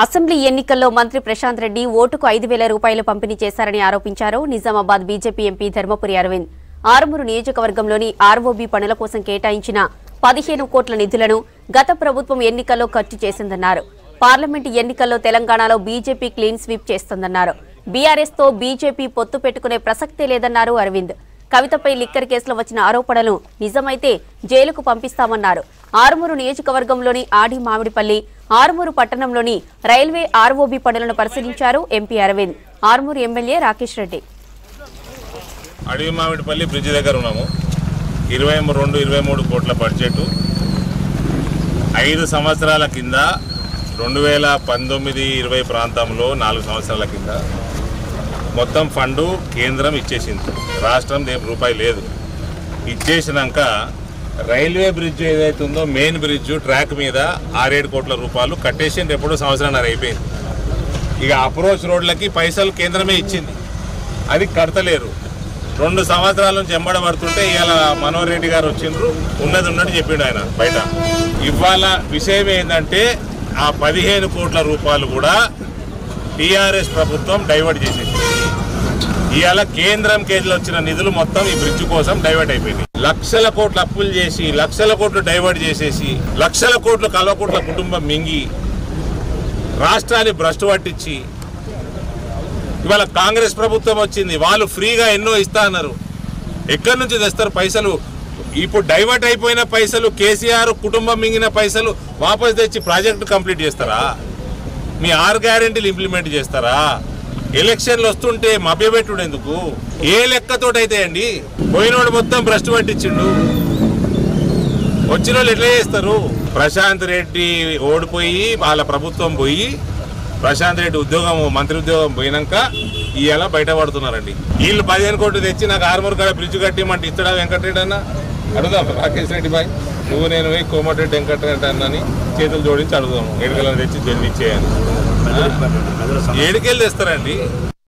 Assembly ఎన్నికల్లో మంత్రి ప్రశాంత్ రెడ్డి ఓటుకు 5,000 రూపాయలు పంపిణీ చేశారని ఆరోపించారు. నిజామాబాద్ బీజేపీ ఎంపీ ధర్మపురి అరవింద్ ఆరుమూరు నియోజకవర్గంలోని ఆర్ఓబీ పనుల కోసం కేటాయించిన 15 కోట్ల నిధులను గత ప్రభుత్వం ఎన్నికల్లో ఖర్చు చేసిందన్నారు. పార్లమెంటు ఎన్నికల్లో తెలంగాణలో బీజేపీ క్లీన్ స్వీప్ చేస్తుందన్నారు. బీఆర్ఎస్ తో బీజేపీ పొత్తు పెట్టుకునే ప్రసక్తే లేదన్నారు అరవింద్. కవితపై లిక్కర్ కేసులో వచ్చిన ఆరోపణలు నిజమైతే జైలుకు పంపిస్తామన్నారు. ఆరుమూరు నియోజకవర్గంలోని ఆడి మామిడిపల్లి, ఆరుమూరు పట్టణంలోని రైల్వే ఆర్ఓబీ పనులను పరిశీలించారు ఎంపీ అరవింద్. ఆరుమూరు ఎమ్మెల్యే రాకేష్ రెడ్డి. ఆడి మామిడిపల్లి బ్రిడ్జి దగ్గర ఉన్నాము. 22-23 కోట్ల బడ్జెట్ 5 సంవత్సరాల కింద 2019-20 ప్రాంతంలో 4 సంవత్సరాల కింద మొత్తం ఫండు కేంద్రం ఇచ్చేసింది. రాష్ట్రం రూపాయి లేదు. ఇచ్చేసినాక రైల్వే బ్రిడ్జ్ ఏదైతే ఉందో మెయిన్ బ్రిడ్జ్ ట్రాక్ మీద 6-7 కోట్ల రూపాయలు కట్టేసి ఎప్పుడో సంవత్సరాన్నర అయిపోయింది. ఇక అప్రోచ్ రోడ్లకి పైసలు కేంద్రమే ఇచ్చింది, అది కడతలేరు. 2 సంవత్సరాల నుంచి ఎంబడబడుతుంటే ఇవాళ మనోహర్ రెడ్డి గారు వచ్చిండ్రు, ఉన్నది ఉన్నట్టు చెప్పిండు ఆయన బయట. ఇవాళ విషయం ఏంటంటే ఆ 15 కోట్ల రూపాయలు కూడా టీఆర్ఎస్ ప్రభుత్వం డైవర్ట్ చేసేసింది. ఇవాళ కేంద్రం కేజీలో వచ్చిన నిధులు మొత్తం ఈ బ్రిడ్జ్ కోసం డైవర్ట్ అయిపోయింది. లక్షల కోట్లు అప్పులు చేసి, లక్షల కోట్లు డైవర్ట్ చేసేసి, లక్షల కోట్లు కల్వకోట్ల కుటుంబం మింగి రాష్ట్రాన్ని భ్రష్టు పట్టించి ఇవాళ కాంగ్రెస్ ప్రభుత్వం వచ్చింది. వాళ్ళు ఫ్రీగా ఎన్నో ఇస్తా అన్నారు. ఎక్కడి నుంచి తెస్తారు పైసలు? ఇప్పుడు డైవర్ట్ అయిపోయిన పైసలు, కేసీఆర్ కుటుంబం మింగిన పైసలు వాపస్ తెచ్చి ప్రాజెక్టు కంప్లీట్ చేస్తారా? మీ 6 గ్యారెంటీలు ఇంప్లిమెంట్ చేస్తారా? ఎలక్షన్లు వస్తుంటే మభ్యపెట్టుడు ఎందుకు? ఏ లెక్కతోటి అయితే అండి పోయినోడు మొత్తం భ్రష్టు పట్టించిండు. వచ్చిన వాళ్ళు ఎట్లా చేస్తారు? ప్రశాంత్ రెడ్డి ఓడిపోయి వాళ్ళ ప్రభుత్వం పోయి ప్రశాంత్ రెడ్డి మంత్రి ఉద్యోగం పోయినాక ఇవాళ బయటపడుతున్నారండి. వీళ్ళు 15 కోట్లు తెచ్చి నాకు ఆరుమూరు కాడ బ్రిడ్జ్ కట్టిమంటే ఇస్తాడా వెంకటరెడ్డి అన్న? అడుగుదాం రాకేష్ రెడ్డి బాయ్, నువ్వు నేను పోయి కోమటిరెడ్డి వెంకటరెడ్డి అన్నని చేతులు జోడించి అడుగుదాము. ఎడుకలను తెచ్చి జల్లిచ్చేయాలి. ఏడుకెళ్ళి తెస్తారండి.